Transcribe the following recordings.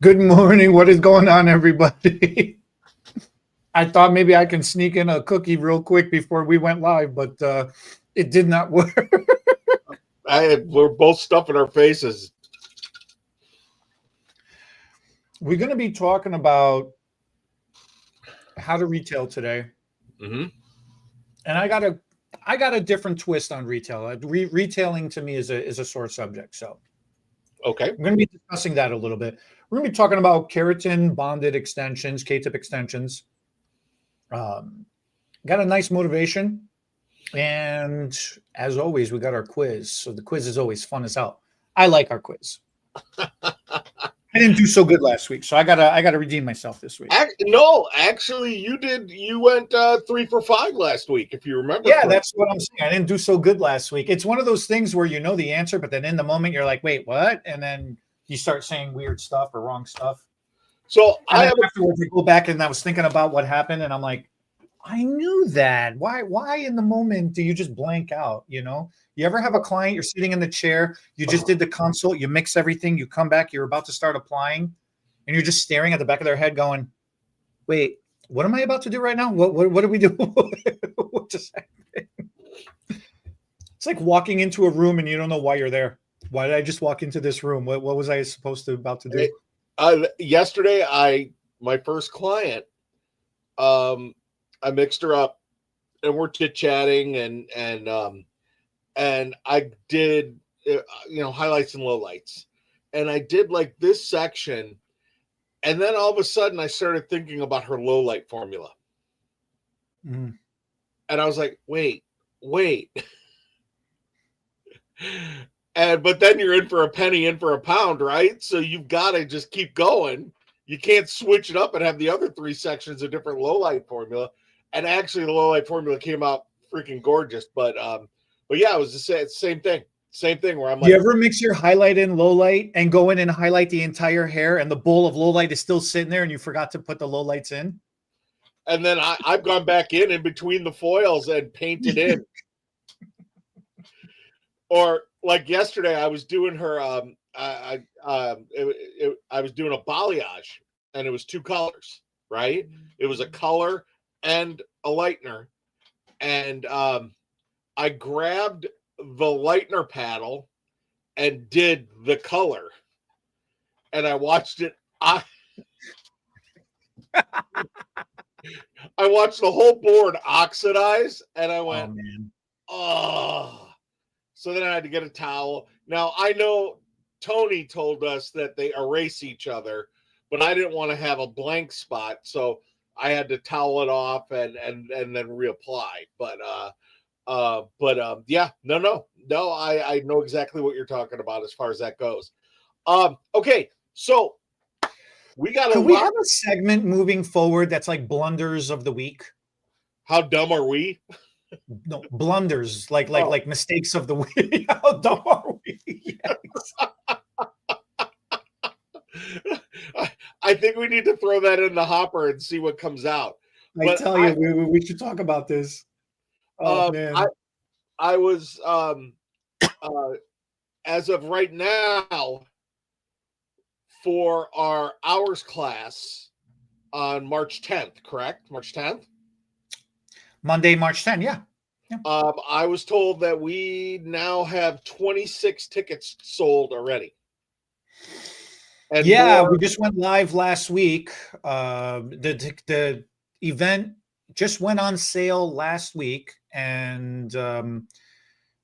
Good morning. What is going on, everybody? I thought maybe I can sneak in a cookie real quick before we went live, but it did not work. We're both stuffing our faces. We're going to be talking about how to retail today. Mm-hmm. And I got a different twist on retail. Retailing to me is a sore subject. So Okay. I'm going to be discussing that a little bit. We're going to be talking about keratin bonded extensions, K-tip extensions. Got a nice motivation. And as always, we got our quiz. So the quiz is always fun as hell. I like our quiz. I didn't do so good last week, so I gotta redeem myself this week. No, actually, you did. You went 3 for 5 last week, if you remember. Yeah, that's what I'm saying. I didn't do so good last week. It's one of those things where you know the answer, but then in the moment you're like, "Wait, what?" And then you start saying weird stuff or wrong stuff. So afterwards, I go back and I was thinking about what happened, and I'm like, I knew that. Why in the moment do you just blank out? You know, you ever have a client, you're sitting in the chair, you just did the consult, you mix everything, you come back, you're about to start applying, and you're just staring at the back of their head going, wait, what am I about to do right now? What do we do? What just happened? It's like walking into a room and you don't know why you're there. Why did I just walk into this room? What was I supposed to about to do? Yesterday, my first client, I mixed her up and we're chit-chatting and I did, highlights and lowlights. And I did like this section. And then all of a sudden I started thinking about her lowlight formula. Mm. And I was like, wait. But then you're in for a penny, in for a pound, right? So you've got to just keep going. You can't switch it up and have the other 3 sections a different lowlight formula. And actually, the lowlight formula came out freaking gorgeous. But yeah, it was the same thing. Same thing where I'm like, you ever mix your highlight and lowlight and go in and highlight the entire hair, and the bowl of lowlight is still sitting there, and you forgot to put the lowlights in? And then I've gone back in between the foils and painted in. Or like yesterday, I was doing her. I was doing a balayage, and it was 2 colors. Right? It was a color and a lightener, and I grabbed the lightener paddle and did the color, and I watched it. I watched the whole board oxidize, and I went, oh. So then I had to get a towel. Now I know Tony told us that they erase each other, but I didn't want to have a blank spot, so I had to towel it off and then reapply. But yeah, no. I know exactly what you're talking about as far as that goes. Okay, so we got. Could we have a segment moving forward that's like blunders of the week? How dumb are we? No, blunders, like mistakes of the week. How dumb are we? Yes. I think we need to throw that in the hopper and see what comes out. I tell you, we should talk about this. Oh man. I was as of right now for our hours class on March 10th, correct? March 10th? Monday, March 10th, yeah. I was told that we now have 26 tickets sold already. And yeah, we just went live last week. The event just went on sale last week, and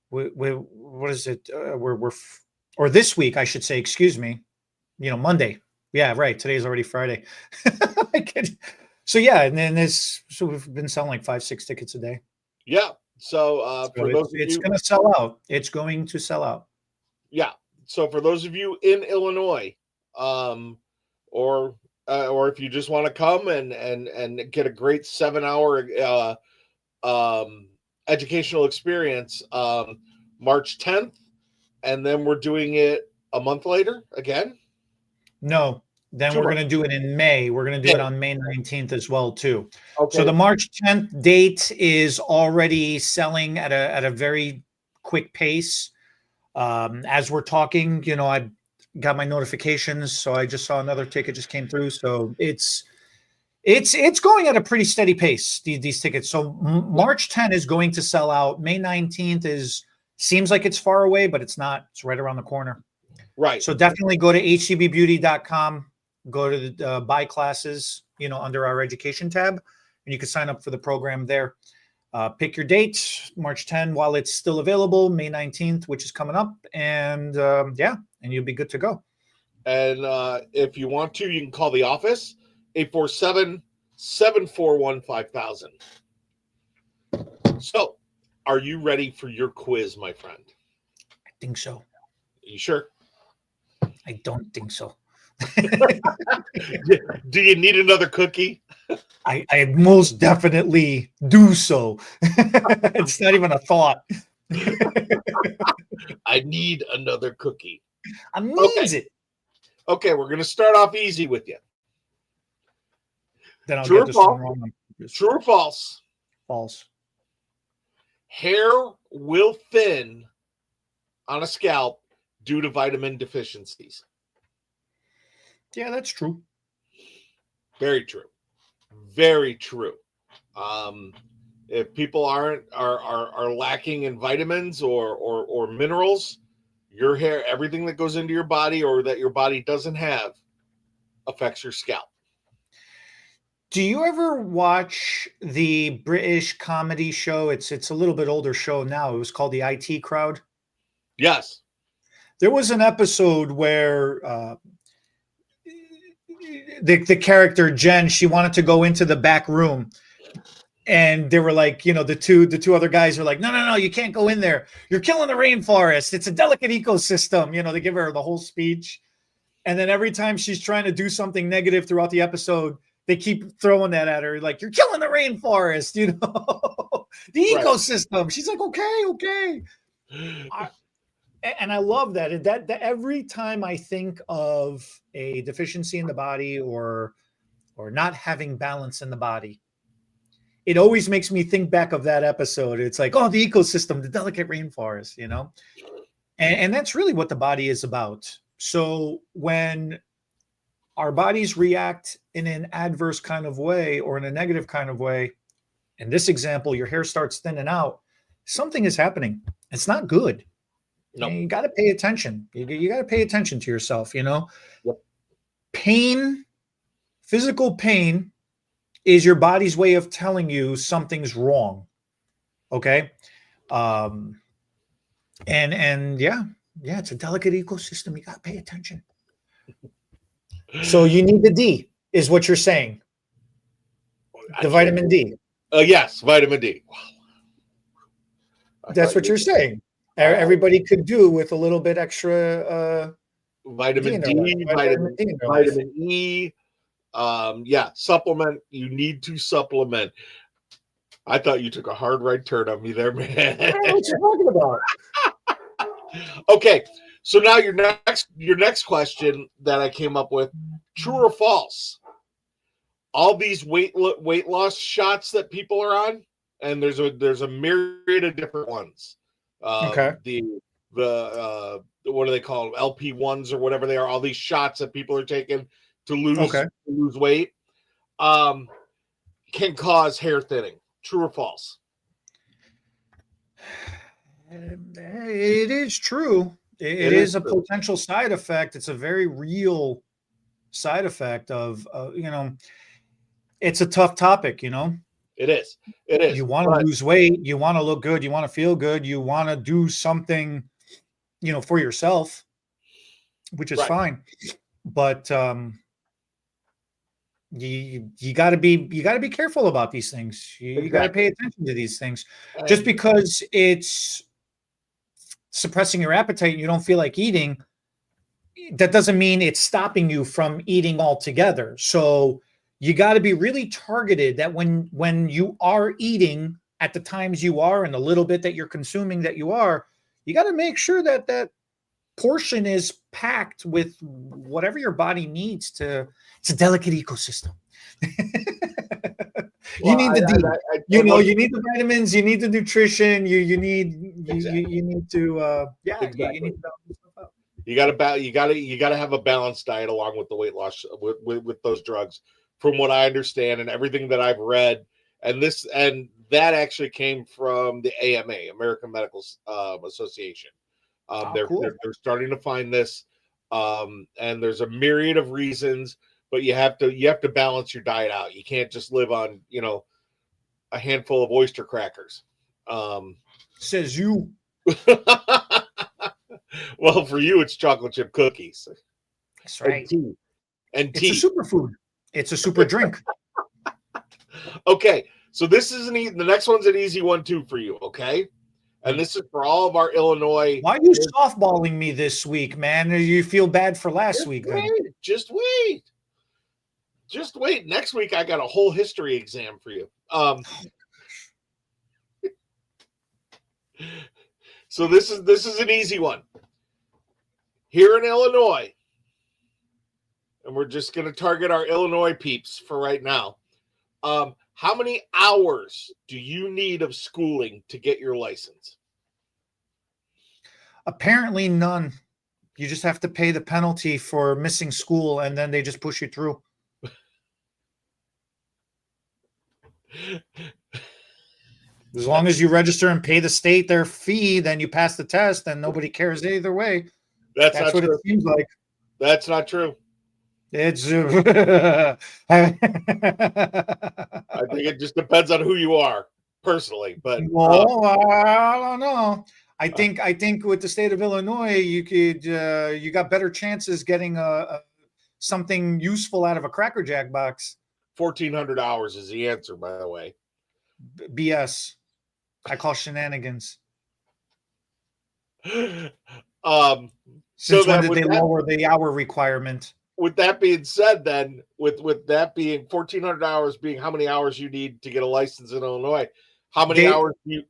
what is it? Or this week, I should say. Excuse me. Monday. Yeah, right. Today's already Friday. So yeah, and then we've been selling like 5-6 tickets a day. Yeah. So for those of you, it's going to sell out. It's going to sell out. Yeah. So for those of you in Illinois, or if you just want to come and get a great 7-hour educational experience, March 10th, and then we're doing it a month later again. No. Then we're going to do it in May. We're going to do it on May 19th as well, too. Okay. So the March 10th date is already selling at a very quick pace. As we're talking, got my notifications, so I just saw another ticket just came through. So it's going at a pretty steady pace, these tickets. So March 10 is going to sell out. May 19th seems like it's far away, but it's not. It's right around the corner. Right. So definitely go to htbbeauty.com, go to the buy classes, under our education tab, and you can sign up for the program there. Pick your date, March 10, while it's still available, May 19th, which is coming up. And and you'll be good to go. And if you want to, you can call the office, 847-741-5000. So, are you ready for your quiz, my friend? I think so. You sure? I don't think so. Do you need another cookie? I most definitely do so. It's not even a thought. I need another cookie. I needs it. Okay, we're going to start off easy with you. Then I'll True get or this false? one wrong. True or false? False. Hair will thin on a scalp due to vitamin deficiencies. Yeah, that's true. Very true. Very true. If people are lacking in vitamins or minerals, your hair, everything that goes into your body or that your body doesn't have, affects your scalp. Do you ever watch the British comedy show? It's a little bit older show now. It was called the IT Crowd. Yes. There was an episode where the character Jen, she wanted to go into the back room, and they were like, the two other guys are like, no, you can't go in there. You're killing the rainforest. It's a delicate ecosystem. They give her the whole speech, and then every time she's trying to do something negative throughout the episode, they keep throwing that at her, like, you're killing the rainforest, the ecosystem. Right. She's like, okay. And I love that. That every time I think of a deficiency in the body or not having balance in the body, it always makes me think back of that episode. It's like, oh, the ecosystem, the delicate rainforest, and that's really what the body is about. So when our bodies react in an adverse kind of way or in a negative kind of way, in this example, your hair starts thinning out, something is happening. It's not good. No. You got to pay attention. You got to pay attention to yourself, Yep. Pain, physical pain is your body's way of telling you something's wrong. Okay? And it's a delicate ecosystem. You got to pay attention. So you need the D, is what you're saying. The vitamin D. Yes, vitamin D. Wow. That's what you're saying. Everybody could do with a little bit extra vitamin D, vitamin E. Supplement. You need to supplement. I thought you took a hard right turn on me there, man. I don't know what you're talking about. Okay, so now your next question that I came up with: true or false? All these weight loss shots that people are on, and there's a myriad of different ones. Okay. The what do they call them? LP1s or whatever they are. All these shots that people are taking to lose weight, can cause hair thinning. True or false? It is true. It is a potential side effect. It's a very real side effect of it's a tough topic. It is. You want to lose weight. You want to look good. You want to feel good. You want to do something, for yourself, which is fine. But you got to be careful about these things. You got to pay attention to these things. Just because it's suppressing your appetite and you don't feel like eating, that doesn't mean it's stopping you from eating altogether. So you got to be really targeted that when you are eating at the times you are and the little bit that you're consuming that you are, you got to make sure that that portion is packed with whatever your body needs to. It's a delicate ecosystem. You need the D. You need the vitamins. You need the nutrition. You need to you need to balance stuff out. You got to have a balanced diet along with the weight loss with those drugs, from what I understand and everything that I've read. And that actually came from the AMA, American Medical Association. Cool. They're starting to find this, and there's a myriad of reasons, but you have to balance your diet out. You can't just live on a handful of oyster crackers. Says you. Well, for you, it's chocolate chip cookies. That's right. And tea. It's a superfood. It's a super drink. Okay, so this is the next one's an easy one too for you. Okay, and this is for all of our Illinois. Why are you softballing me this week, man? You feel bad for last week? Then just wait. Next week I got a whole history exam for you. So this is an easy one. Here in Illinois, and we're just going to target our Illinois peeps for right now. How many hours do you need of schooling to get your license? Apparently none. You just have to pay the penalty for missing school, and then they just push you through. As long as you register and pay the state their fee, then you pass the test, and nobody cares either way. That's what true. It seems like. That's not true. It's. I think it just depends on who you are, personally. But I don't know. I think with the state of Illinois, you got better chances getting something useful out of a Cracker Jack box. 1,400 hours is the answer, by the way. BS. I call shenanigans. Since when did they lower the hour requirement? With that being said, then with that being 1,400 hours being how many hours you need to get a license in Illinois, how many hours do you?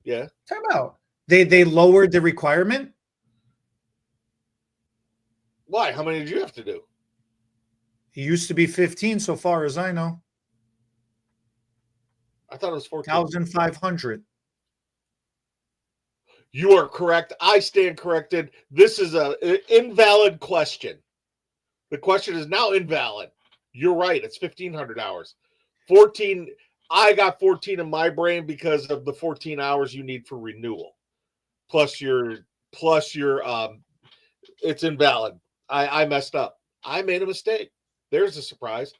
Yeah. Time out. They lowered the requirement. Why? How many did you have to do? It used to be 15, so far as I know. I thought it was 14,500. You are correct. I stand corrected. This is an invalid question. The question is now invalid. You're right. It's 1,500 hours. 14. I got 14 in my brain because of the 14 hours you need for renewal. Plus your it's invalid. I messed up. I made a mistake. There's a surprise.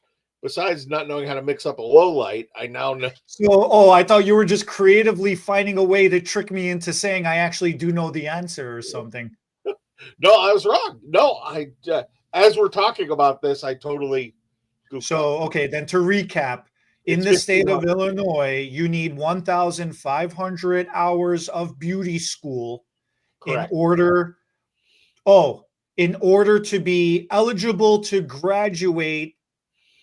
Besides not knowing how to mix up a low light, I now know. So, I thought you were just creatively finding a way to trick me into saying I actually do know the answer or something. No, I was wrong. No, as we're talking about this, I totally goofed up. Okay, then to recap, in the state of Illinois, you need 1,500 hours of beauty school. Correct. In order to be eligible to graduate.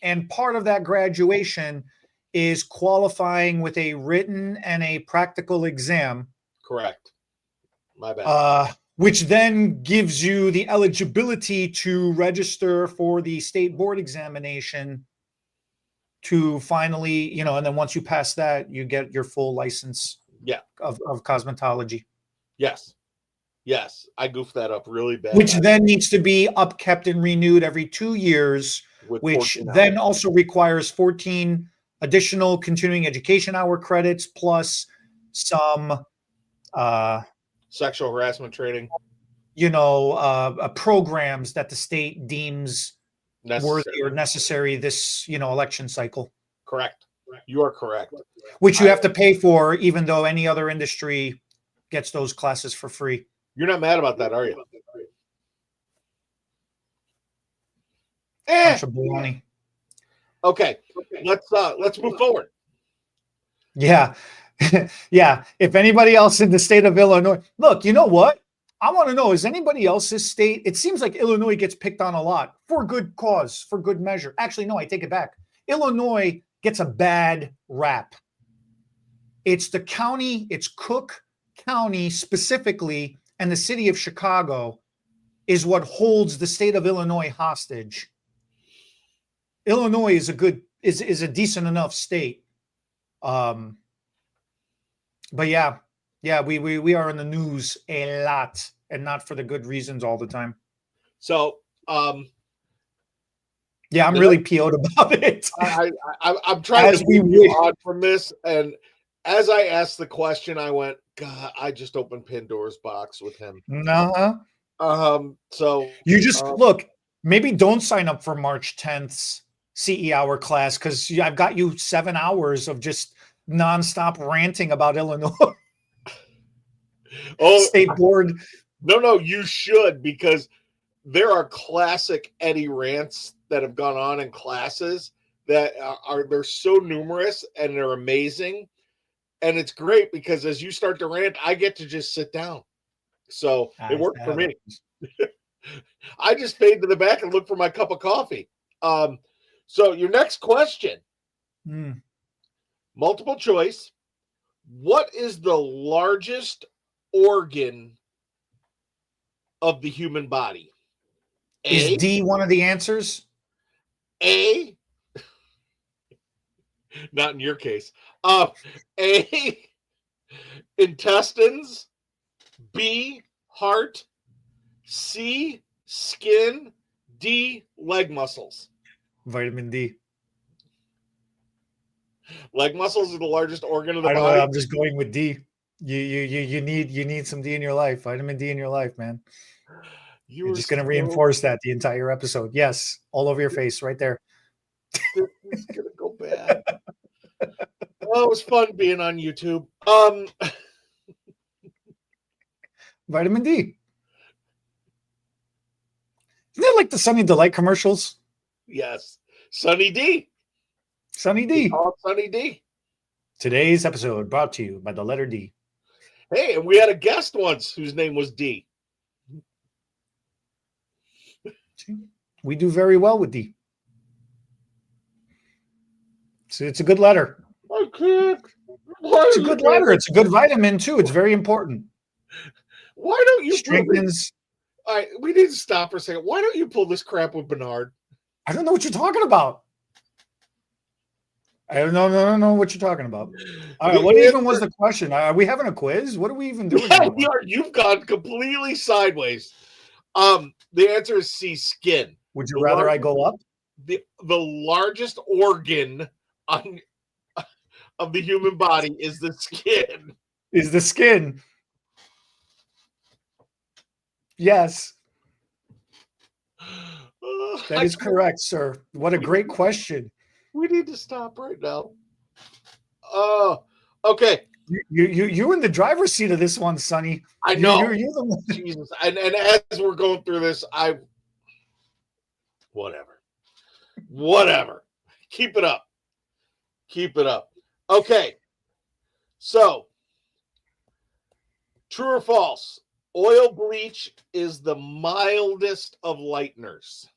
And part of that graduation is qualifying with a written and a practical exam. Correct. My bad. Which then gives you the eligibility to register for the state board examination to finally, and then once you pass that, you get your full license of cosmetology. Yes. I goofed that up really bad. Which then needs to be upkept and renewed every 2 years. Which then also requires 14 additional continuing education hour credits plus some sexual harassment training, programs that the state deems worthy or necessary this, election cycle. Correct. You are correct. Which you have to pay for, even though any other industry gets those classes for free. You're not mad about that, are you? Bunch of baloney. Okay, let's move forward. Yeah. Yeah. If anybody else in the state of Illinois, look, you know what? I want to know, is anybody else's state? It seems like Illinois gets picked on a lot for good cause, for good measure. Actually, no, I take it back. Illinois gets a bad rap. It's the county, it's Cook County specifically, and the city of Chicago is what holds the state of Illinois hostage. Illinois is a decent enough state. But yeah, Yeah, we are in the news a lot, and not for the good reasons all the time. So, yeah, I'm really PO'd about it. I'm trying As to we move wish. on from this, and as I asked the question, I went, God, I just opened Pandora's box with him. So you just look, maybe don't sign up for March 10th's CE hour class, because I've got you 7 hours of just nonstop ranting about Illinois. State board. No, you should, because there are classic Eddie rants that have gone on in classes that they're so numerous and they're amazing. And it's great because as you start to rant, I get to just sit down. So it worked for me. I just fade to the back and look for my cup of coffee. So your next question, multiple choice. What is the largest organ of the human body? Is D one of the answers? A, not in your case. A, intestines. B, heart. C, skin. D, leg muscles. Vitamin D. Leg muscles are the largest organ of the I don't body. know, I'm just going with D. You need some D in your life. Vitamin D in your life, man. You're just going to reinforce that the entire episode. Yes, all over your face, right there. This is going to go bad. Oh, it was fun being on YouTube. Vitamin D. Isn't that like the Sunny Delight commercials? Yes. Sunny D. Sunny D. Sunny D. Today's episode brought to you by the letter D. Hey, and we had a guest once whose name was D. We do very well with D. So it's a good letter. I can't. It's a good letter. It's a good vitamin too. It's very important. Why don't you strengthens? All right, we need to stop for a second. Why don't you pull this crap with Bernard? I don't know what you're talking about. I don't know what you're talking about. All right, what even was the question? Are we having a quiz? What are we even doing? Yeah, you've gone completely sideways. The answer is C, skin. Would you rather I go up? The largest organ of the human body is the skin. Is the skin. Yes. That is correct, sir. What a great question. We need to stop right now. Okay. You're in the driver's seat of this one, Sonny. I know. You're the one. Jesus. And as we're going through this, whatever. Keep it up. Okay. So, true or false? Oil bleach is the mildest of lighteners.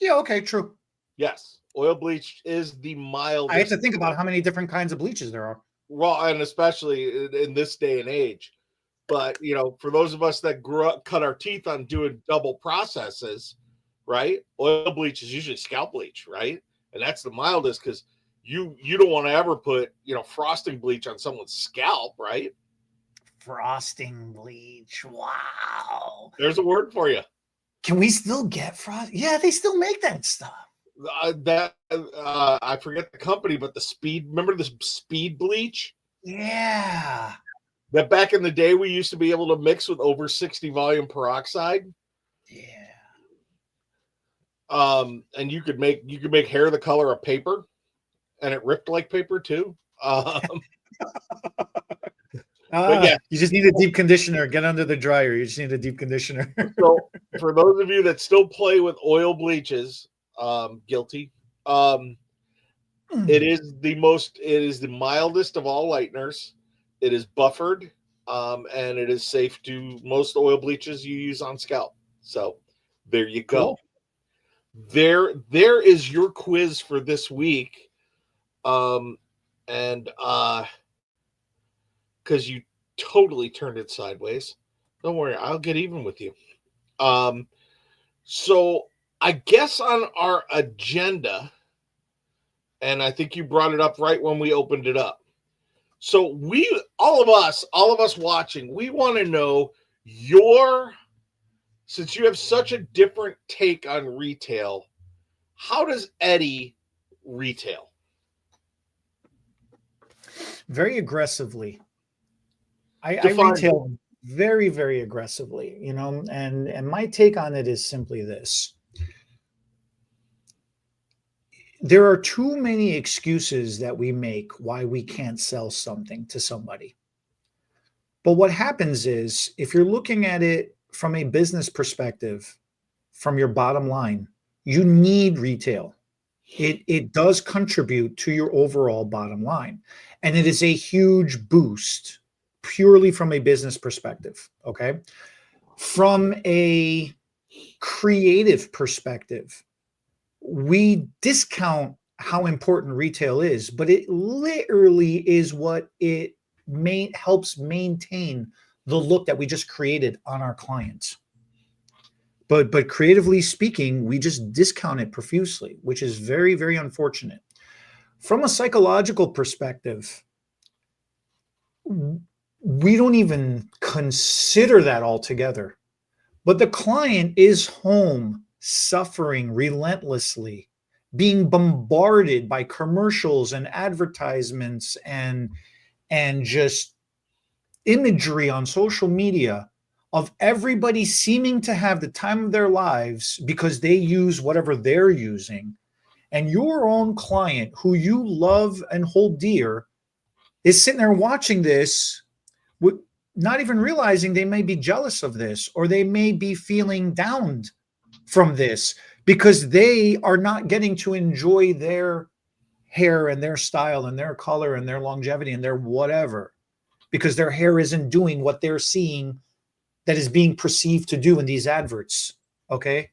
Yeah, okay, true. Yes, oil bleach is the mildest. I have to think about how many different kinds of bleaches there are. Well, and especially in this day and age. But, for those of us that cut our teeth on doing double processes, right? Oil bleach is usually scalp bleach, right? And that's the mildest because you don't want to ever put, frosting bleach on someone's scalp, right? Frosting bleach. Wow. There's a word for you. Can we still get frost? Yeah, they still make that stuff. I forget the company, but remember the speed bleach? Yeah. That back in the day we used to be able to mix with over 60 volume peroxide. Yeah. And you could make hair the color of paper, and it ripped like paper too. But yeah, you just need a deep conditioner. Get under the dryer. You just need a deep conditioner. So for those of you that still play with oil bleaches, guilty. It is the mildest of all lighteners. It is buffered, and it is safe to most oil bleaches you use on scalp. So there you go. Cool. There is your quiz for this week. Because you totally turned it sideways. Don't worry, I'll get even with you. So I guess on our agenda, and I think you brought it up right when we opened it up. So all of us watching, we want to know since you have such a different take on retail, how does Eddie retail? Very aggressively. I retail very, very aggressively, you know, and my take on it is simply this. There are too many excuses that we make why we can't sell something to somebody. But what happens is, if you're looking at it from a business perspective, from your bottom line, you need retail. It does contribute to your overall bottom line. And it is a huge boost purely from a business perspective. Okay. From a creative perspective, we discount how important retail is, but it literally is what it helps maintain the look that we just created on our clients. But creatively speaking, we just discount it profusely, which is very, very unfortunate. From a psychological perspective, we don't even consider that altogether. But the client is home, suffering relentlessly, being bombarded by commercials and advertisements and just imagery on social media of everybody seeming to have the time of their lives because they use whatever they're using. And your own client, who you love and hold dear, is sitting there watching this, not even realizing they may be jealous of this, or they may be feeling downed from this because they are not getting to enjoy their hair and their style and their color and their longevity and their whatever, because their hair isn't doing what they're seeing that is being perceived to do in these adverts. Okay.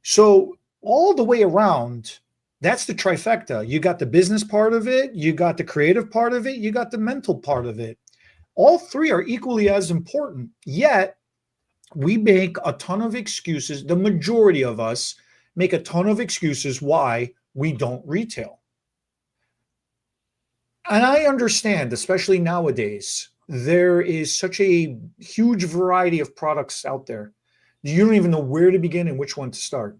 So all the way around, that's the trifecta. You got the business part of it, you got the creative part of it, you got the mental part of it. All three are equally as important, yet we make a ton of excuses. The majority of us make a ton of excuses why we don't retail. And I understand, especially nowadays, there is such a huge variety of products out there. You don't even know where to begin and which one to start.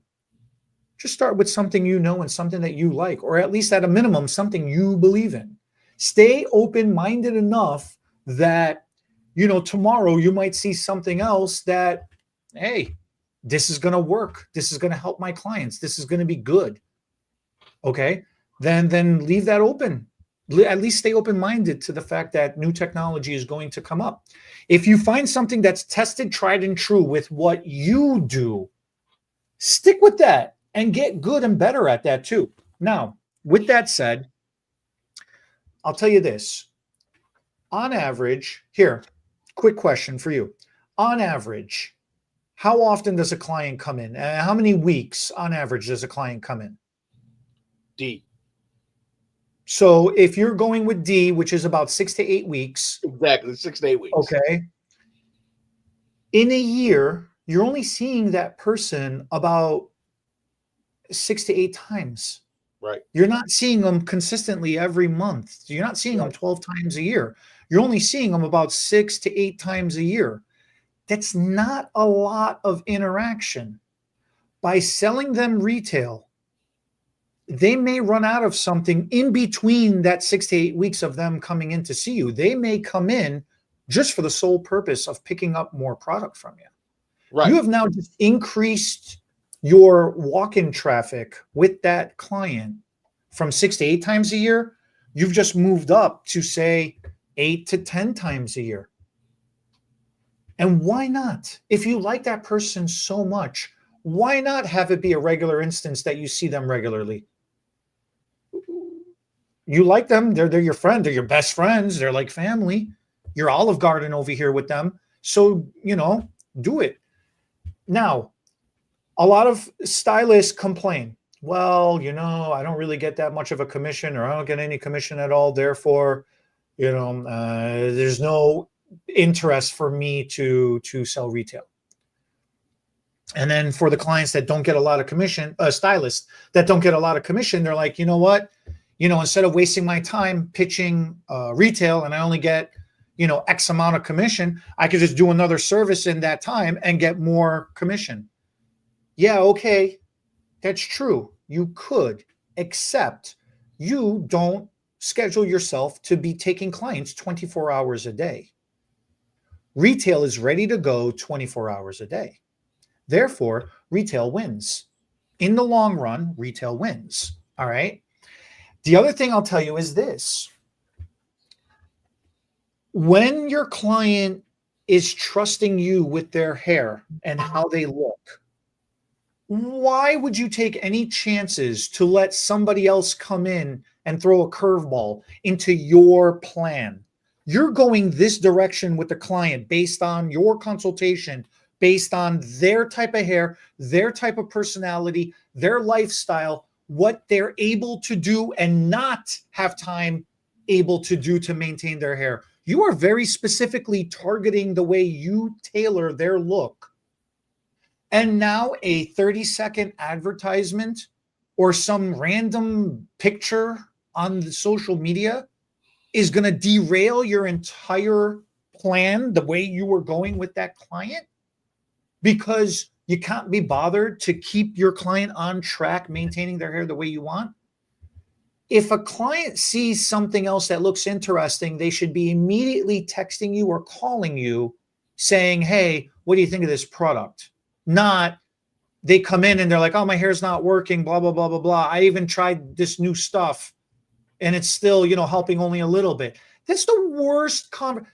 Just start with something you know and something that you like, or at least at a minimum, something you believe in. Stay open-minded enough that, you know, tomorrow you might see something else that, hey, this is going to work. This is going to help my clients. This is going to be good. Okay. Then leave that open. At least stay open-minded to the fact that new technology is going to come up. If you find something that's tested, tried, and true with what you do, stick with that and get good and better at that too. Now, with that said, I'll tell you this. On average, here, quick question for you. On average, how often does a client come in? How many weeks on average does a client come in? D. So if you're going with D, which is about 6 to 8 weeks. Exactly, 6 to 8 weeks. Okay. In a year, you're only seeing that person about 6 to 8 times. Right. You're not seeing them consistently every month. You're not seeing them 12 times a year. You're only seeing them about 6 to 8 times a year. That's not a lot of interaction. By selling them retail, they may run out of something in between that 6 to 8 weeks of them coming in to see you. They may come in just for the sole purpose of picking up more product from you. Right. You have now just increased your walk-in traffic with that client from 6 to 8 times a year. You've just moved up to, say, 8 to 10 times a year. And why not? If you like that person so much, why not have it be a regular instance that you see them regularly? You like them. They're your friend. They're your best friends. They're like family. You're Olive Garden over here with them. So, you know, do it. Now, a lot of stylists complain. Well, you know, I don't really get that much of a commission, or I don't get any commission at all. Therefore, you know, there's no interest for me to sell retail. And then for the clients that don't get a lot of commission, stylists that don't get a lot of commission, they're like, you know what? Instead of wasting my time pitching retail and I only get, X amount of commission, I could just do another service in that time and get more commission. Yeah, okay. That's true. You could, except you don't schedule yourself to be taking clients 24 hours a day. Retail is ready to go 24 hours a day. Therefore, retail wins. In the long run, retail wins. All right. The other thing I'll tell you is this. When your client is trusting you with their hair and how they look, why would you take any chances to let somebody else come in and throw a curveball into your plan? You're going this direction with the client based on your consultation, based on their type of hair, their type of personality, their lifestyle, what they're able to do and not have time able to do to maintain their hair. You are very specifically targeting the way you tailor their look. And now a 30-second advertisement or some random picture on the social media is going to derail your entire plan, the way you were going with that client, because you can't be bothered to keep your client on track, maintaining their hair the way you want. If a client sees something else that looks interesting, they should be immediately texting you or calling you saying, hey, what do you think of this product? Not they come in and they're like, oh, my hair's not working, blah, blah, blah, blah, blah. I even tried this new stuff and it's still, helping only a little bit. That's the worst comment.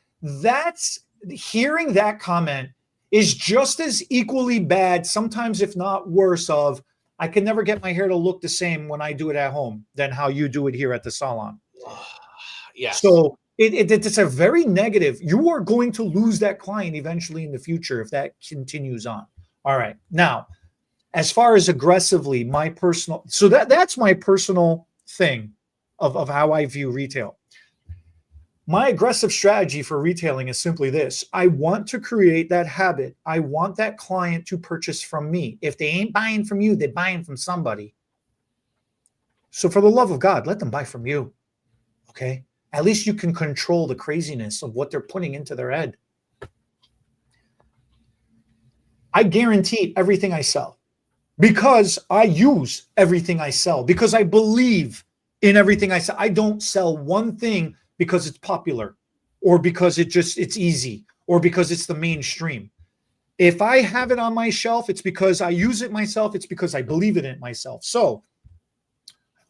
Hearing that comment is just as equally bad, sometimes if not worse, of I can never get my hair to look the same when I do it at home than how you do it here at the salon. Yes. So it's a very negative. You are going to lose that client eventually in the future if that continues on. All right. Now, as far as aggressively, that's my personal thing of how I view retail. My aggressive strategy for retailing is simply this. I want to create that habit. I want that client to purchase from me. If they ain't buying from you, they're buying from somebody. So for the love of God, let them buy from you. Okay? At least you can control the craziness of what they're putting into their head. I guarantee everything I sell because I use everything I sell, because I believe in everything I sell. I don't sell one thing because it's popular or because it's easy or because it's the mainstream. If I have it on my shelf, it's because I use it myself. It's because I believe in it myself. So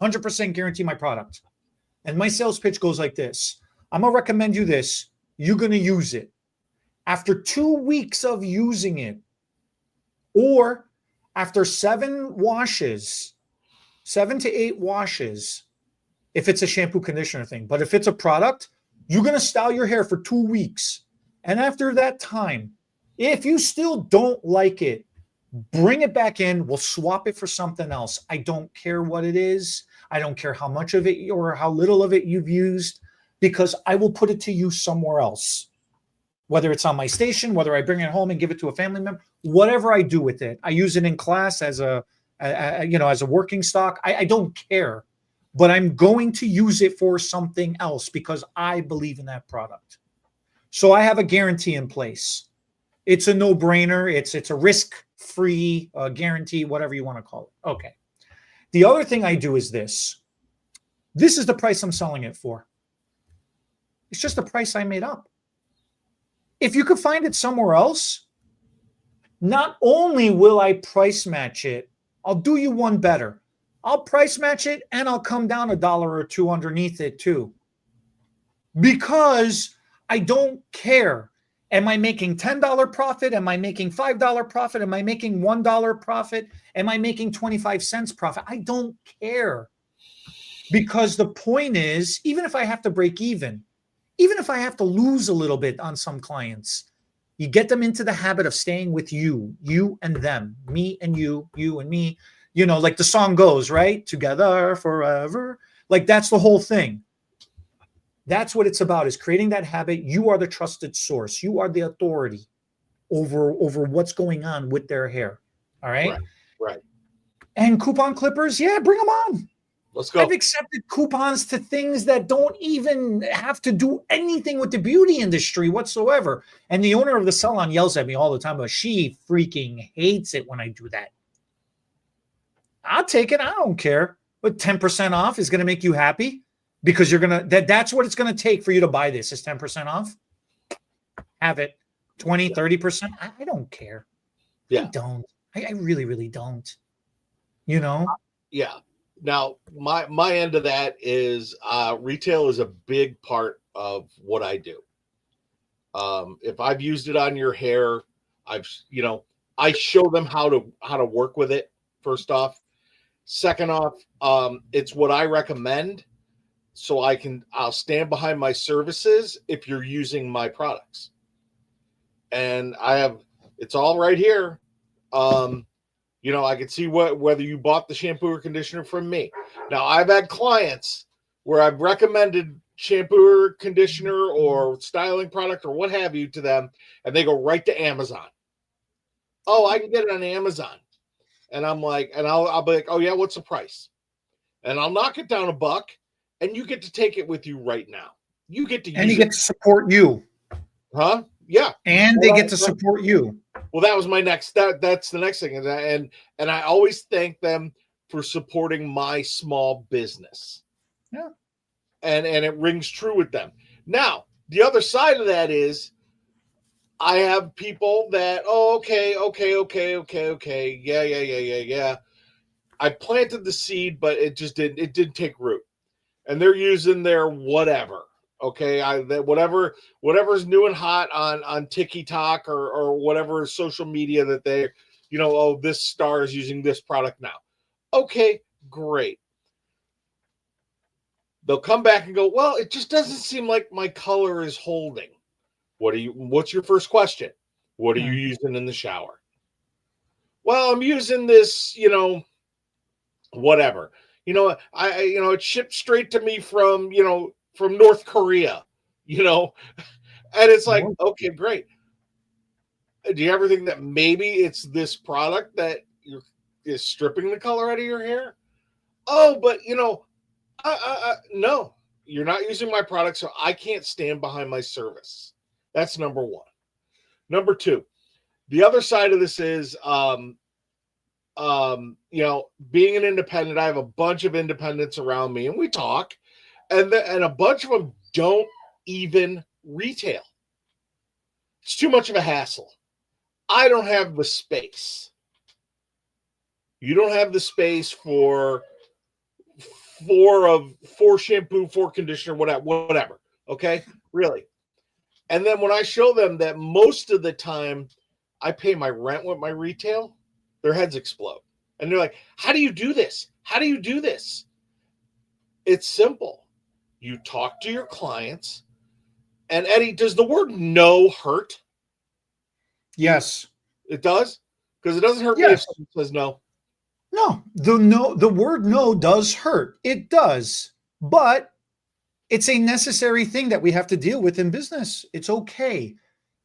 100% guarantee my product. And my sales pitch goes like this. I'm going to recommend you this. You're going to use it. After 2 weeks of using it, or after 7 to 8 washes, if it's a shampoo conditioner thing, but if it's a product, you're going to style your hair for 2 weeks. And after that time, if you still don't like it, bring it back in. We'll swap it for something else. I don't care what it is. I don't care how much of it or how little of it you've used, because I will put it to use somewhere else. Whether it's on my station, whether I bring it home and give it to a family member, whatever I do with it, I use it in class as a working stock. I don't care, but I'm going to use it for something else because I believe in that product. So I have a guarantee in place. It's a no-brainer. It's a risk-free guarantee, whatever you want to call it. Okay. The other thing I do is this. This is the price I'm selling it for. It's just the price I made up. If you could find it somewhere else, not only will I price match it, I'll do you one better. I'll price match it and I'll come down $1 or $2 underneath it too. Because I don't care. Am I making $10 profit? Am I making $5 profit? Am I making $1 profit? Am I making 25 cents profit? I don't care. Because the point is, even if I have to break even if I have to lose a little bit on some clients, you get them into the habit of staying with you and them, me and you and me, like the song goes, right? Together forever. Like that's the whole thing. That's what it's about, is creating that habit. You are the trusted source. You are the authority over what's going on with their hair. All right. Right. And coupon clippers, yeah, bring them on. Let's go. I've accepted coupons to things that don't even have to do anything with the beauty industry whatsoever. And the owner of the salon yells at me all the time, but she freaking hates it when I do that. I'll take it. I don't care. But 10% off is going to make you happy because you're going to, that's what it's going to take for you to buy this is 10% off. Have it. 20, 30%. I don't care. Yeah. I don't. I really, really don't. You know? Yeah. Now, my end of that is retail is a big part of what I do. If I've used it on your hair, I show them how to work with it. First off, second off, it's what I recommend, so I'll stand behind my services if you're using my products, and it's all right here. I can see whether you bought the shampoo or conditioner from me. Now, I've had clients where I've recommended shampoo or conditioner or styling product or what have you to them, and they go right to Amazon. Oh, I can get it on Amazon. And I'm like, and I'll be like, oh yeah, what's the price? And I'll knock it down $1, and you get to take it with you right now. You get to use it. And you get to support you. Huh? Yeah. And they get to support you. Well, that was my next. That's the next thing, and I always thank them for supporting my small business. Yeah, and it rings true with them. Now, the other side of that is, I have people that okay, yeah. I planted the seed, but it didn't take root, and they're using their whatever. Okay, whatever's new and hot on TikTok or whatever social media that they, this star is using this product now. Okay, great. They'll come back and go, well, it just doesn't seem like my color is holding. What's your first question? What are you using in the shower? Well, I'm using this, whatever. It shipped straight to me from North Korea, and it's like, okay, great. Do you ever think that maybe it's this product that is stripping the color out of your hair? Oh, but no, you're not using my product, so I can't stand behind my service. That's number one. Number two, the other side of this is, being an independent. I have a bunch of independents around me, and we talk. And a bunch of them don't even retail. It's too much of a hassle. I don't have the space. You don't have the space for 4 shampoo, 4 conditioner, whatever. Okay, really. And then when I show them that most of the time I pay my rent with my retail, their heads explode. And they're like, how do you do this? How do you do this? It's simple. You talk to your clients. And Eddie, does the word no hurt? Yes. It does? Because it doesn't hurt me if someone says no. No, the word no does hurt. It does. But it's a necessary thing that we have to deal with in business. It's okay.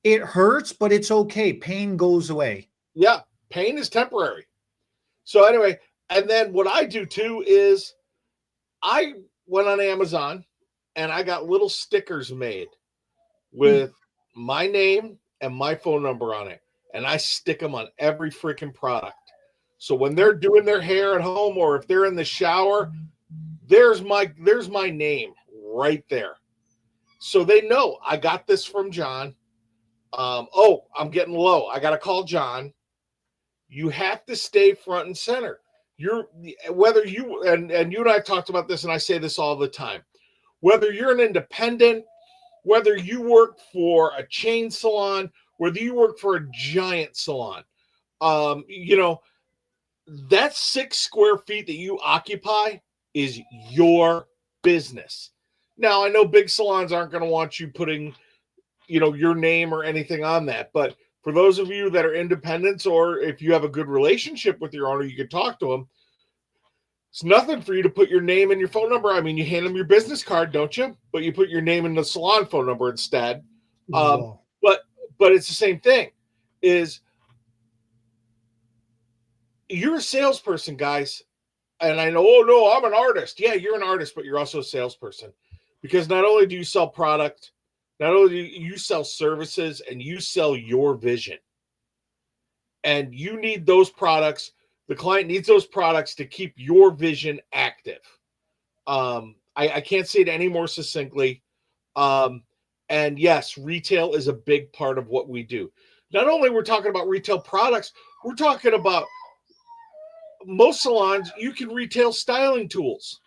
It hurts, but it's okay. Pain goes away. Yeah, pain is temporary. So anyway, and then what I do too is I went on Amazon and I got little stickers made with my name and my phone number on it. And I stick them on every freaking product. So when they're doing their hair at home or if they're in the shower, there's my name right there. So they know I got this from John. I'm getting low. I got to call John. You have to stay front and center. Whether you and you and I talked about this, and I say this all the time, whether you're an independent, whether you work for a chain salon, whether you work for a giant salon, that 6 square feet that you occupy is your business. Now, I know big salons aren't going to want you putting, your name or anything on that. But for those of you that are independents, or if you have a good relationship with your owner, you can talk to them. It's nothing for you to put your name and your phone number. I mean, you hand them your business card, don't you? But you put your name and the salon phone number instead. But it's the same thing. Is you're a salesperson, guys. And I know, oh no, I'm an artist. Yeah, you're an artist, but you're also a salesperson, because not only do you sell product, not only do you sell services, and you sell your vision. And you need those products. The client needs those products to keep your vision active. I can't say it any more succinctly. And yes, retail is a big part of what we do. Not only we're talking about retail products, we're talking about most salons. You can retail styling tools.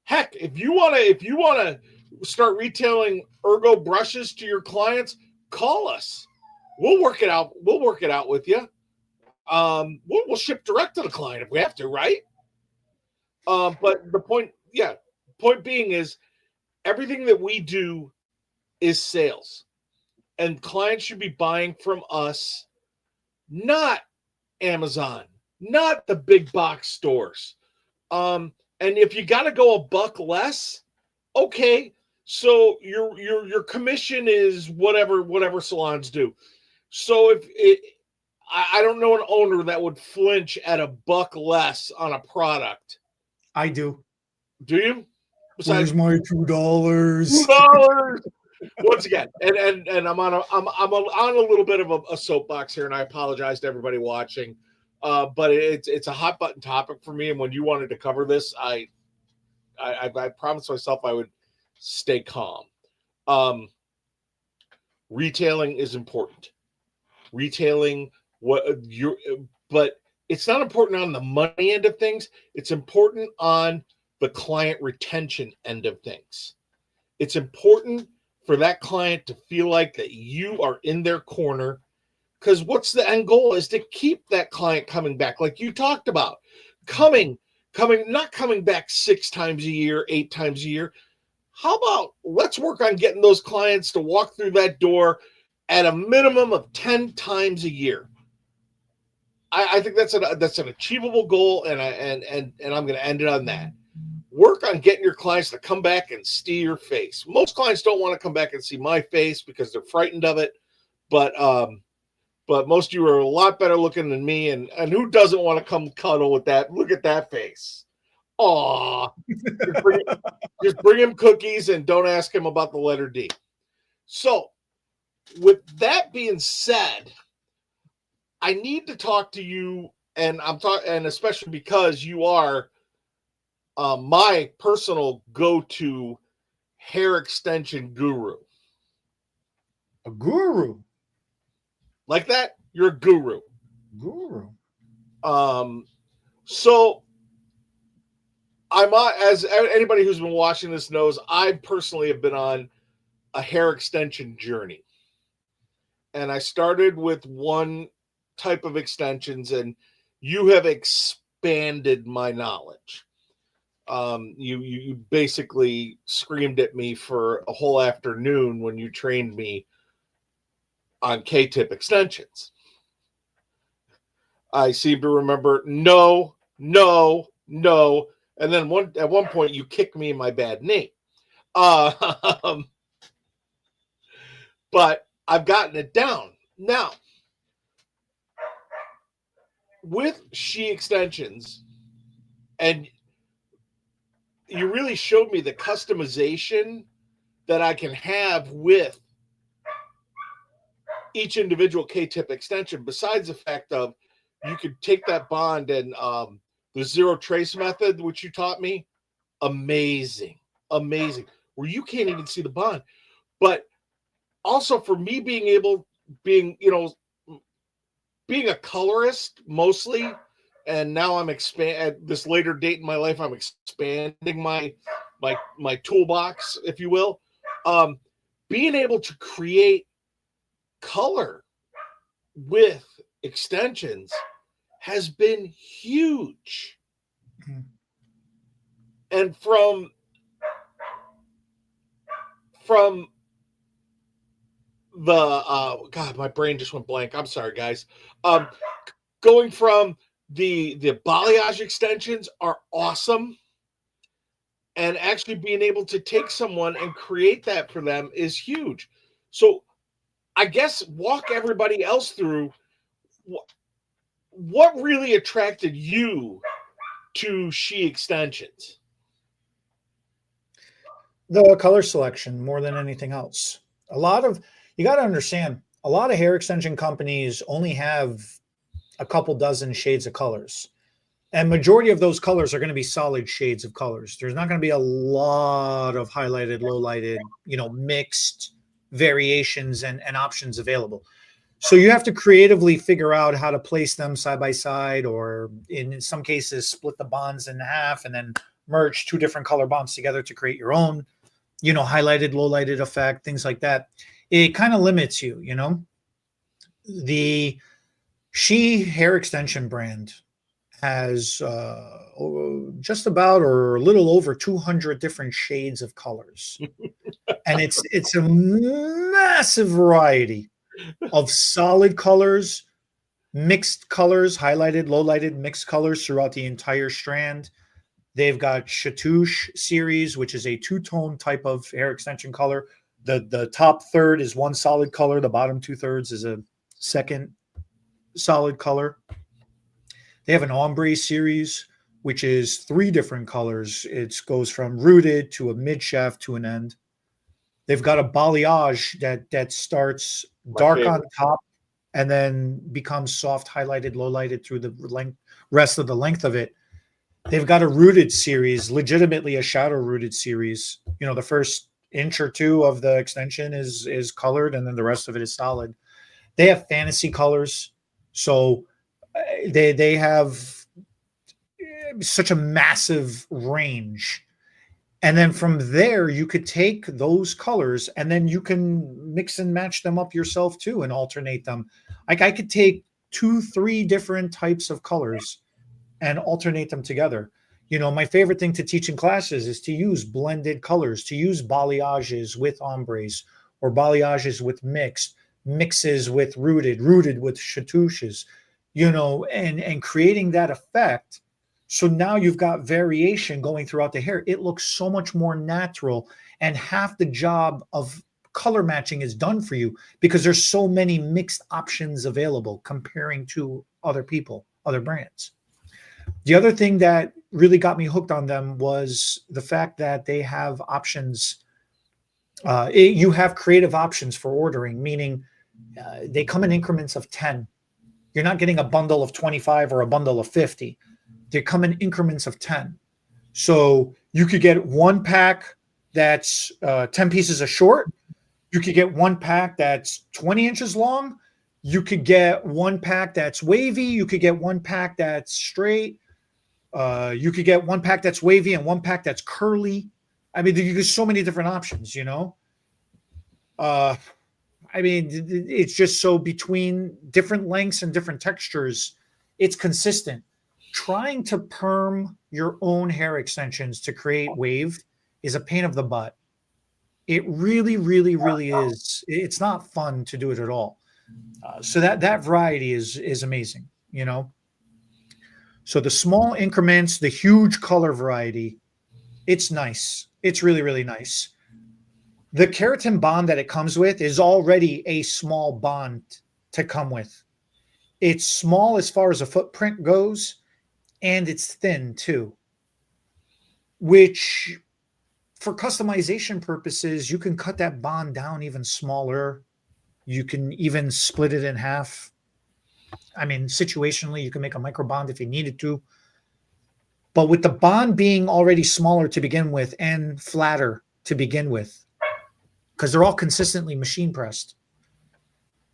Heck, if you want to start retailing ergo brushes to your clients, call us. We'll work it out. We'll work it out with you. We'll ship direct to the client if we have to, right? But the point being is, everything that we do is sales, and clients should be buying from us, not Amazon, not the big box stores. And if you got to go a buck less, okay. So your commission is whatever salons do. So I don't know an owner that would flinch at a buck less on a product. I do. Do you? Besides, where's my $2? $2. Once again, and I'm on a little bit of a soapbox here, and I apologize to everybody watching. But it's a hot button topic for me, and when you wanted to cover this, I promised myself I would stay calm. Retailing is important. Retailing but it's not important on the money end of things. It's important on the client retention end of things. It's important for that client to feel like that you are in their corner, because what's the end goal is to keep that client coming back, like you talked about, not coming back 6 times a year, 8 times a year. How about let's work on getting those clients to walk through that door at a minimum of 10 times a year. I think that's an achievable goal, and I'm going to end it on that. Work on getting your clients to come back and see your face. Most clients don't want to come back and see my face because they're frightened of it, but most of you are a lot better looking than me, and who doesn't want to come cuddle with that? Look at that face. Aw. Just bring him cookies and don't ask him about the letter D. So, with that being said, I need to talk to you, and especially because you are my personal go-to hair extension guru. A guru? Like that? You're a guru. Guru. So as anybody who's been watching this knows, I personally have been on a hair extension journey. And I started with one type of extensions, and you have expanded my knowledge. You basically screamed at me for a whole afternoon when you trained me on K-tip extensions. I seem to remember no. And then at one point you kicked me in my bad knee. But I've gotten it down. Now, with She Extensions, and you really showed me the customization that I can have with each individual K-tip extension, besides the fact of you could take that bond and the zero trace method, which you taught me, amazing, where you can't even see the bond. But also for me being a colorist mostly, and now I'm at this later date in my life, I'm expanding my toolbox, if you will. Being able to create color with extensions has been huge. Mm-hmm. And from the God, my brain just went blank. I'm sorry, guys. Going from the balayage extensions are awesome, and actually being able to take someone and create that for them is huge. So I guess walk everybody else through what really attracted you to She Extensions? The color selection more than anything else. You got to understand, a lot of hair extension companies only have a couple dozen shades of colors. And majority of those colors are going to be solid shades of colors. There's not going to be a lot of highlighted, low lighted, mixed variations and options available. So you have to creatively figure out how to place them side by side, or in some cases, split the bonds in half and then merge two different color bonds together to create your own, highlighted, low lighted effect, things like that. It kind of limits you, The She hair extension brand has just about or a little over 200 different shades of colors. And it's a massive variety of solid colors, mixed colors, highlighted, low lighted, mixed colors throughout the entire strand. They've got Chatouche series, which is a two-tone type of hair extension color. The top third is one solid color. The bottom 2/3 is a second solid color. They have an ombre series, which is 3 different colors. It goes from rooted to a mid shaft to an end. They've got a balayage that starts dark on top and then becomes soft, highlighted, low lighted through the rest of the length of it. They've got a rooted series, legitimately a shadow rooted series. The first inch or two of the extension is colored, and then the rest of it is solid. They have fantasy colors. So they have such a massive range. And then from there, you could take those colors and then you can mix and match them up yourself too and alternate them. Like I could take 2-3 different types of colors and alternate them together. My favorite thing to teach in classes is to use blended colors, to use balayages with ombres or balayages with mixes with rooted with chatouches, and creating that effect. So now you've got variation going throughout the hair. It looks so much more natural, and half the job of color matching is done for you because there's so many mixed options available comparing to other people, other brands. The other thing that really got me hooked on them was the fact that they have options. You have creative options for ordering, meaning they come in increments of 10. You're not getting a bundle of 25 or a bundle of 50. They come in increments of 10. So you could get one pack that's 10 pieces of short. You could get one pack that's 20 inches long. You could get one pack that's wavy. You could get one pack that's straight. You could get one pack that's wavy and one pack that's curly. I mean, there's so many different options, it's just so between different lengths and different textures, it's consistent. Trying to perm your own hair extensions to create wave is a pain of the butt. It really, really, really is. It's not fun to do it at all. So that variety is amazing, So the small increments, the huge color variety, it's nice. It's really, really nice. The keratin bond that it comes with is already a small bond to come with. It's small as far as a footprint goes, and it's thin too, which for customization purposes, you can cut that bond down even smaller. You can even split it in half. I mean, situationally, you can make a micro bond if you needed to. But with the bond being already smaller to begin with and flatter to begin with, because they're all consistently machine pressed,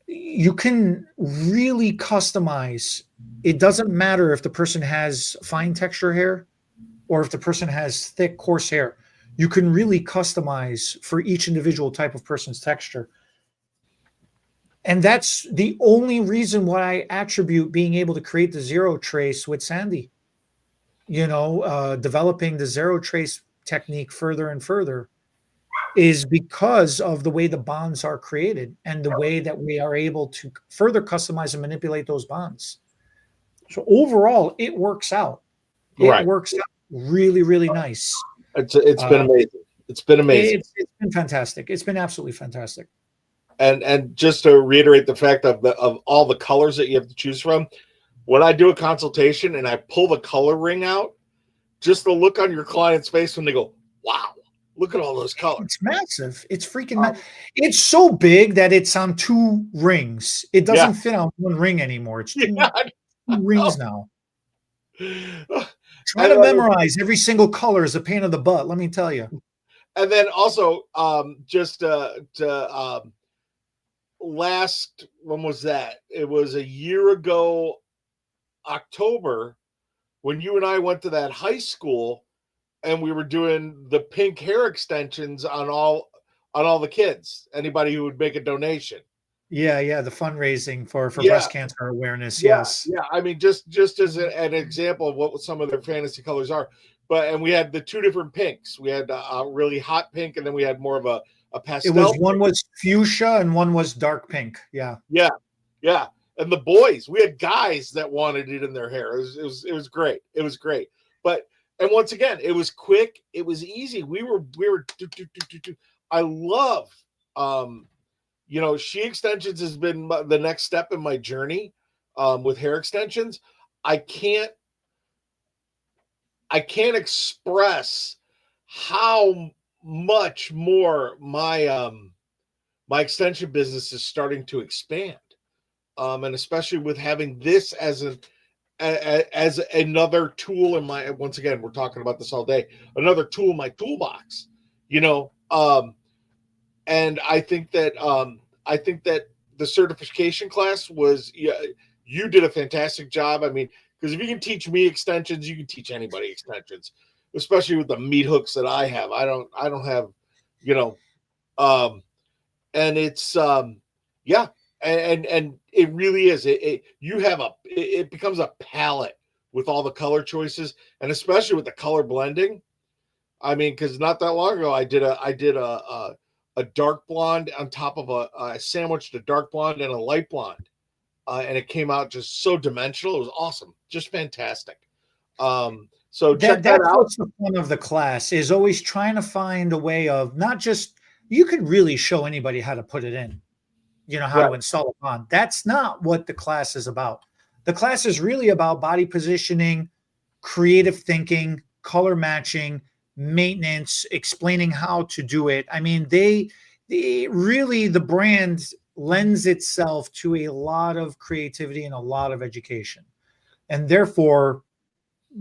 you can really customize. It doesn't matter if the person has fine texture hair or if the person has thick, coarse hair. You can really customize for each individual type of person's texture. And that's the only reason why I attribute being able to create the zero trace with Sandy. Developing the zero trace technique further and further is because of the way the bonds are created and the way that we are able to further customize and manipulate those bonds. So overall, it works out. It works out really, really nice. It's been amazing. It's been amazing. It's been fantastic. It's been absolutely fantastic. And just to reiterate the fact of all the colors that you have to choose from, when I do a consultation and I pull the color ring out, just the look on your client's face when they go, wow, look at all those colors. It's massive. It's freaking it's so big that it's on 2 rings. It doesn't fit on 1 ring anymore. It's 2 rings now. Try to memorize every single color is a pain in the butt, let me tell you. And then also, last, when was that? It was a year ago, October, when you and I went to that high school and we were doing the pink hair extensions on all the kids, anybody who would make a donation. Yeah, the fundraising for breast cancer awareness. Yes. Yeah. I mean, just as an example of what some of their fantasy colors are. And we had the 2 different pinks. We had a really hot pink, and then we had more of a pastel. It was one was fuchsia and one was dark pink. Yeah. And the boys, we had guys that wanted it in their hair. It was great. It was great. And once again, it was quick. It was easy. We were. I love, She Extensions has been the next step in my journey with hair extensions. I can't express how much more my my extension business is starting to expand, and especially with having this as another tool in my. Once again, we're talking about this all day. Another tool in my toolbox, and I think that the certification class was. You did a fantastic job. I mean, because if you can teach me extensions, you can teach anybody extensions, especially with the meat hooks that I have. I don't have, and it's and it really is. It becomes a palette with all the color choices, and especially with the color blending. I mean, because not that long ago, I did a dark blonde on top of I sandwiched a dark blonde and a light blonde. And it came out just so dimensional. It was awesome. Just fantastic. So check that out. What's the fun of the class is always trying to find a way of not just, you could really show anybody how to put it in, how to install it on. That's not what the class is about. The class is really about body positioning, creative thinking, color matching, maintenance, explaining how to do it. I mean, they really, the brand lends itself to a lot of creativity and a lot of education. And therefore,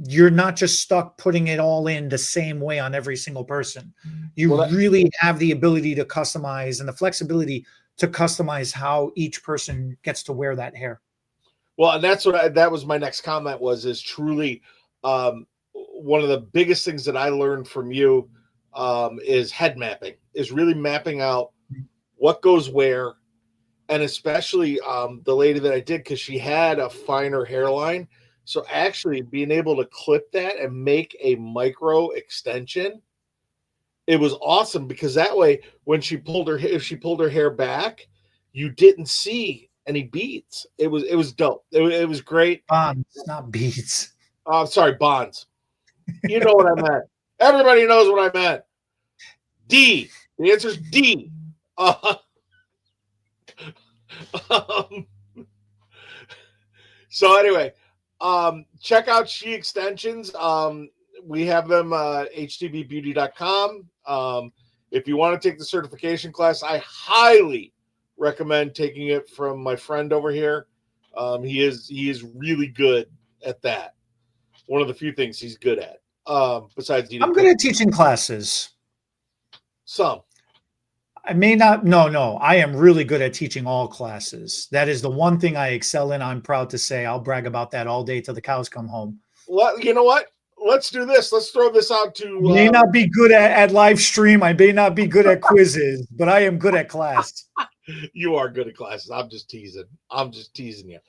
you're not just stuck putting it all in the same way on every single person. You really have the ability to customize and the flexibility to customize how each person gets to wear that hair. Well, and that was my next comment is truly one of the biggest things that I learned from you is head mapping, is really mapping out what goes where. And especially the lady that I did, because she had a finer hairline. So actually being able to clip that and make a micro extension, it was awesome, because that way, when if she pulled her hair back, you didn't see any beads. It was dope. It was great. Bonds, not beads. Sorry, bonds. You know what I meant. Everybody knows what I meant. D. The answer is D. So anyway, check out She Extensions. We have them htbbeauty.com. If you want to take the certification class, I highly recommend taking it from my friend over here. He is really good at that. One of the few things he's good at. Besides DDP. I'm good at teaching classes. Some. I may not. No. I am really good at teaching all classes. That is the one thing I excel in. I'm proud to say. I'll brag about that all day till the cows come home. Well, you know what? Let's do this. Let's throw this out to. I may not be good at live stream. I may not be good at quizzes, but I am good at class. You are good at classes. I'm just teasing you.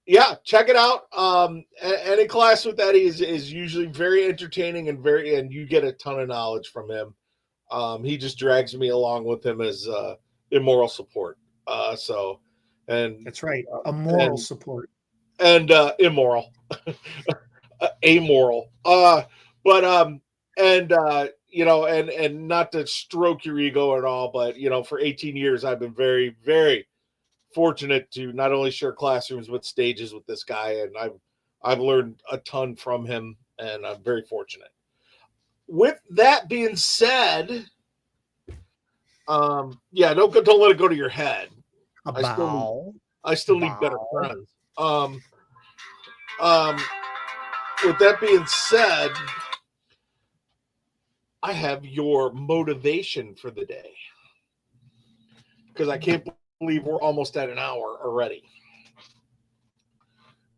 Yeah, check it out. Any class with Eddie is usually very entertaining and you get a ton of knowledge from him. He just drags me along with him as immoral support. That's right, a moral support and immoral, amoral. And not to stroke your ego at all, but for 18 years I've been very, very fortunate to not only share classrooms but stages with this guy, and I've learned a ton from him, and I'm very fortunate. With that being said, yeah, don't let it go to your head. I still need better friends. With that being said, I have your motivation for the day, because I can't believe we're almost at an hour already.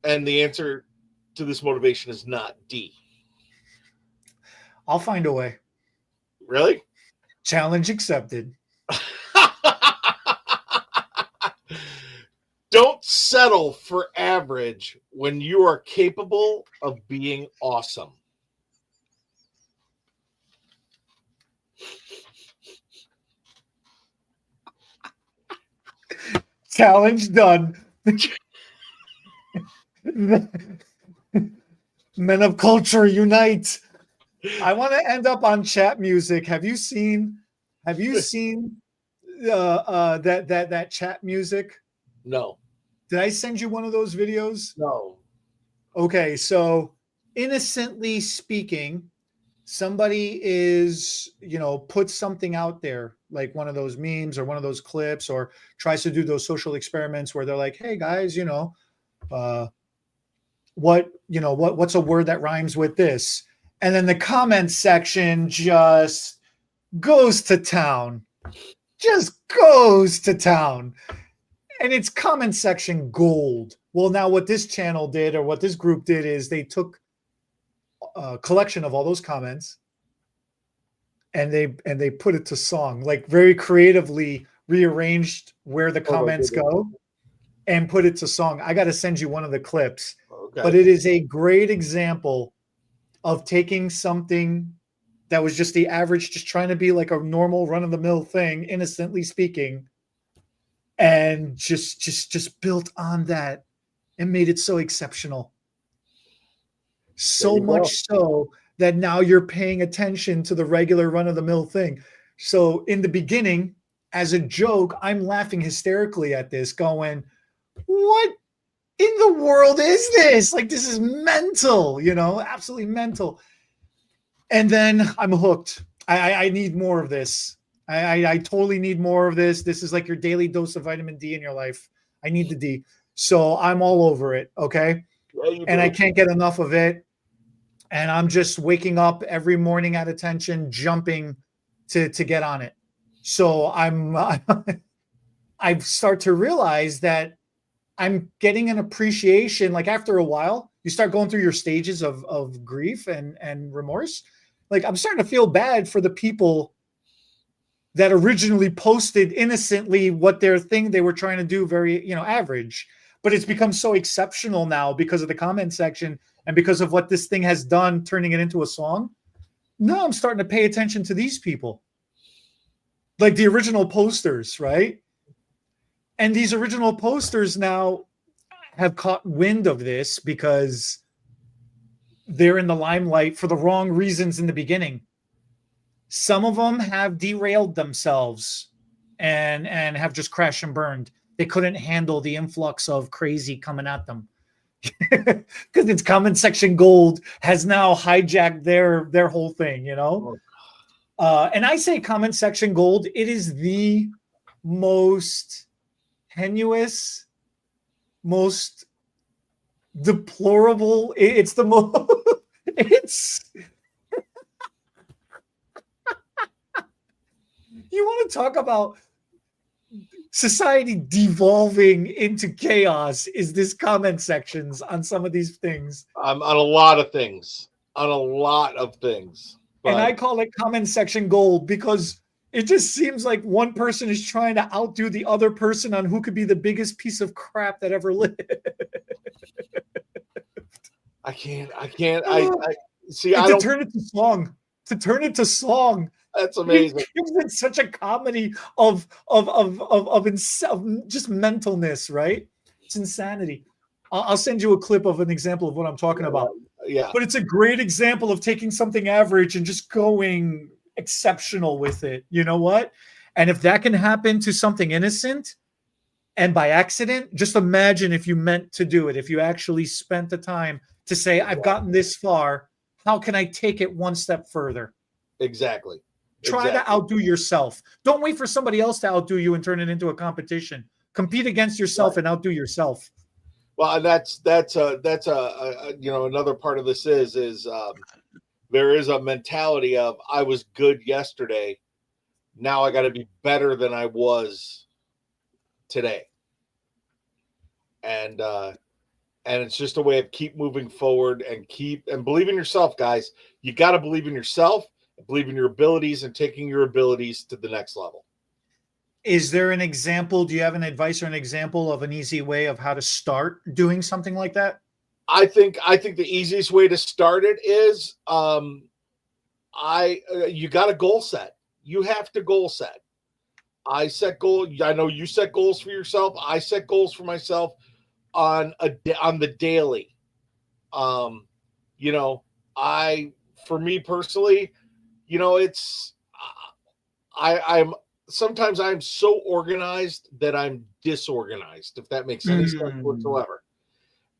And the answer to this motivation is not D. I'll find a way. Really? Challenge accepted. Don't settle for average when you are capable of being awesome. Challenge done. Men of culture unite. I want to end up on chat music. Have you seen that chat music? No. Did I send you one of those videos? No. Okay, so innocently speaking, somebody is, puts something out there, like one of those memes or one of those clips, or tries to do those social experiments where they're like, hey guys, what's a word that rhymes with this? And then the comment section just goes to town. And it's comment section gold. Well, now what this channel did, or what this group did, is they took a collection of all those comments and they put it to song, like very creatively rearranged where the comments go and put it to song. I got to send you one of the clips, but it is a great example of taking something that was just the average, just trying to be like a normal run-of-the-mill thing, innocently speaking, and just built on that and made it so exceptional. So much so that now you're paying attention to the regular run-of-the-mill thing. So in the beginning, as a joke, I'm laughing hysterically at this, going, what in the world is this? Like, this is mental, absolutely mental. And then I'm hooked. I need more of this. I totally need more of this. This is like your daily dose of vitamin D in your life. I need the D. So I'm all over it. Okay. And I can't get enough of it. And I'm just waking up every morning at attention, jumping to get on it. So I start to realize that I'm getting an appreciation. Like, after a while, you start going through your stages of grief and remorse. Like, I'm starting to feel bad for the people that originally posted innocently what their thing they were trying to do, very, average. But it's become so exceptional now because of the comment section and because of what this thing has done, turning it into a song. Now I'm starting to pay attention to these people, like the original posters, right? And these original posters now have caught wind of this because they're in the limelight for the wrong reasons in the beginning. Some of them have derailed themselves and have just crashed and burned. They couldn't handle the influx of crazy coming at them. Because it's comment section gold has now hijacked their whole thing, and I say comment section gold, it is the most tenuous, most deplorable. It's the most. It's. You want to talk about society devolving into chaos? Is this comment sections on some of these things? On a lot of things. But... And I call it comment section gold because it just seems like one person is trying to outdo the other person on who could be the biggest piece of crap that ever lived. I can't. I see. To turn it to song. That's amazing. It's such a comedy of just mentalness, right? It's insanity. I'll send you a clip of an example of what I'm talking about. Yeah. But it's a great example of taking something average and just going exceptional with it. You know what? And if that can happen to something innocent, and by accident, just imagine if you meant to do it, if you actually spent the time to say, I've gotten this far, how can I take it one step further? Exactly. Try to outdo yourself. Don't wait for somebody else to outdo you and turn it into a competition. Compete against yourself and outdo yourself. Well, and that's another part of this is there is a mentality of I was good yesterday, now I got to be better than I was today, and it's just a way of keep moving forward and believe in yourself, guys. You got to believe in yourself, believe in your abilities, and taking your abilities to the next level. Is there an example? Do you have an advice or an example of an easy way of how to start doing something like that? I think the easiest way to start it is you got a goal set. You have to goal set. I set goal. I know you set goals for yourself. I set goals for myself on the daily. For me personally, it's I'm sometimes I'm so organized that I'm disorganized, if that makes any sense whatsoever.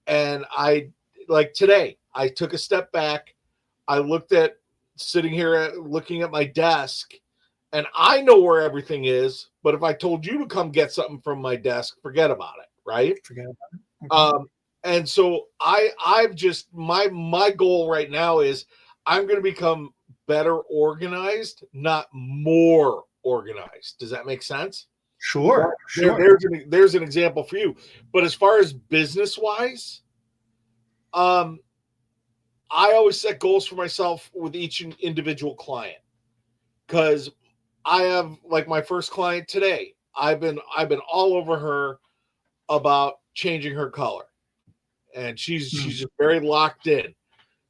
And like today, I took a step back. I looked at looking at my desk, and I know where everything is. But if I told you to come get something from my desk, forget about it, right? Forget about it. Okay. And so I've just my goal right now is I'm going to become better organized, not more organized. Does that make sense? Sure. There's an example for you. But as far as business wise, I always set goals for myself with each individual client, because I have, like, my first client today. I've been all over her about changing her color, and she's just very locked in.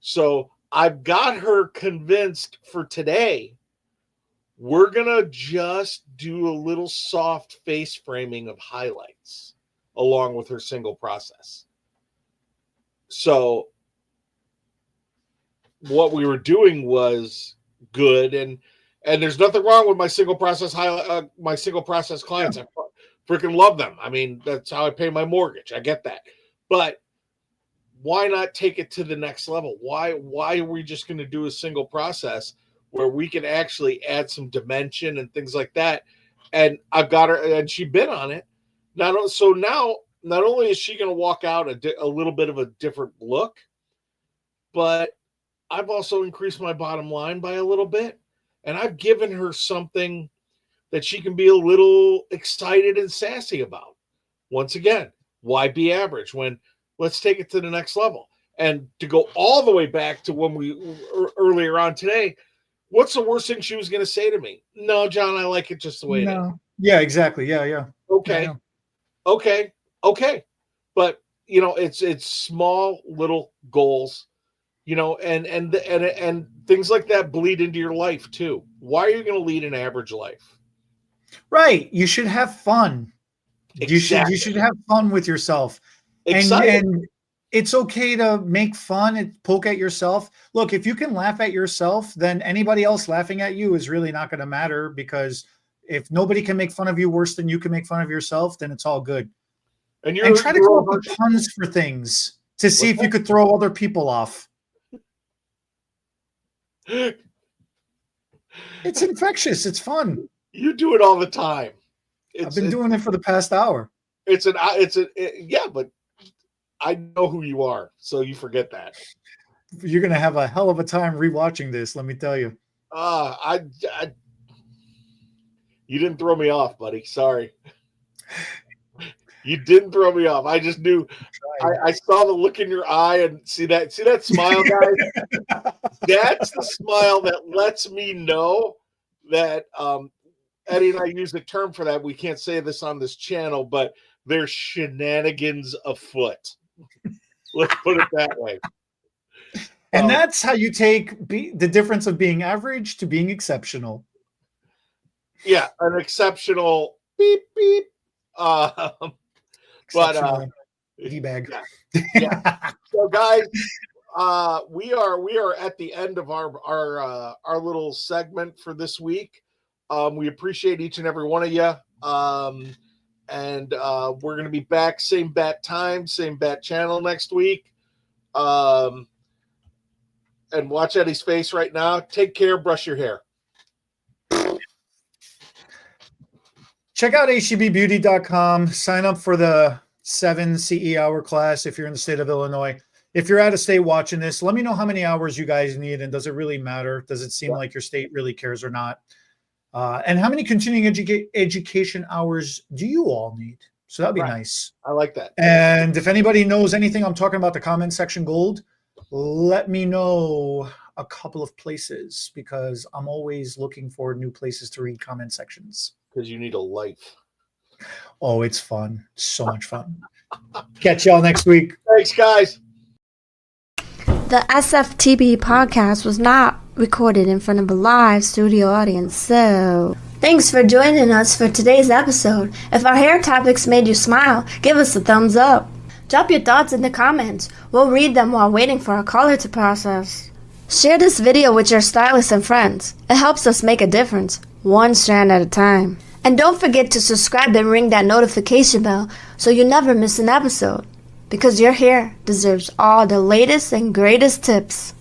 So I've got her convinced for today. We're going to just do a little soft face framing of highlights along with her single process. So what we were doing was good, and there's nothing wrong with my single process clients. I freaking love them. I mean, that's how I pay my mortgage. I get that. But why not take it to the next level? Why are we just going to do a single process where we can actually add some dimension and things like that? And I've got her, and she's been on it. So now, not only is she going to walk out a little bit of a different look, but I've also increased my bottom line by a little bit. And I've given her something that she can be a little excited and sassy about. Once again, why be average when let's take it to the next level? And to go all the way back to when we earlier on today, what's the worst thing she was going to say to me? No, John, I like it just the way it is. Yeah, exactly. Yeah. Okay. Yeah. Okay. But it's small little goals, and things like that bleed into your life too. Why are you going to lead an average life? Right. You should have fun. Exactly. You should have fun with yourself. And it's okay to make fun and poke at yourself. Look, if you can laugh at yourself, then anybody else laughing at you is really not going to matter, because if nobody can make fun of you worse than you can make fun of yourself, then it's all good. And try to come up with puns for things to see if you could throw other people off. It's infectious. It's fun. You do it all the time. I've been doing it for the past hour. Yeah, but I know who you are, so you forget that. You're going to have a hell of a time rewatching this, let me tell you. You didn't throw me off, buddy. Sorry. You didn't throw me off. I just knew. I saw the look in your eye, and see that smile, guys? That's the smile that lets me know that Eddie and I use the term for that. We can't say this on this channel, but there's shenanigans afoot. Let's put it that way. And that's how you take the difference of being average to being exceptional. Yeah, an exceptional beep beep. D-bag. Yeah. So, guys, we are at the end of our little segment for this week. We appreciate each and every one of you. And we're going to be back, same bat time, same bat channel next week. And watch Eddie's face right now. Take care. Brush your hair. Check out HTBbeauty.com. Sign up for the 7 CE hour class if you're in the state of Illinois. If you're out of state watching this, let me know how many hours you guys need, and does it really matter? Does it seem like your state really cares or not? And how many continuing education hours do you all need? So that'd be nice. I like that. And if anybody knows anything I'm talking about, the comment section gold, let me know a couple of places, because I'm always looking for new places to read comment sections. Because you need a life. Oh, it's fun. So much fun. Catch y'all next week. Thanks, guys. The SFTB podcast was not recorded in front of a live studio audience, so thanks for joining us for today's episode. If our hair topics made you smile, give us a thumbs up. Drop your thoughts in the comments. We'll read them while waiting for our caller to process. Share this video with your stylists and friends. It helps us make a difference, one strand at a time. And don't forget to subscribe and ring that notification bell so you never miss an episode. Because your hair deserves all the latest and greatest tips.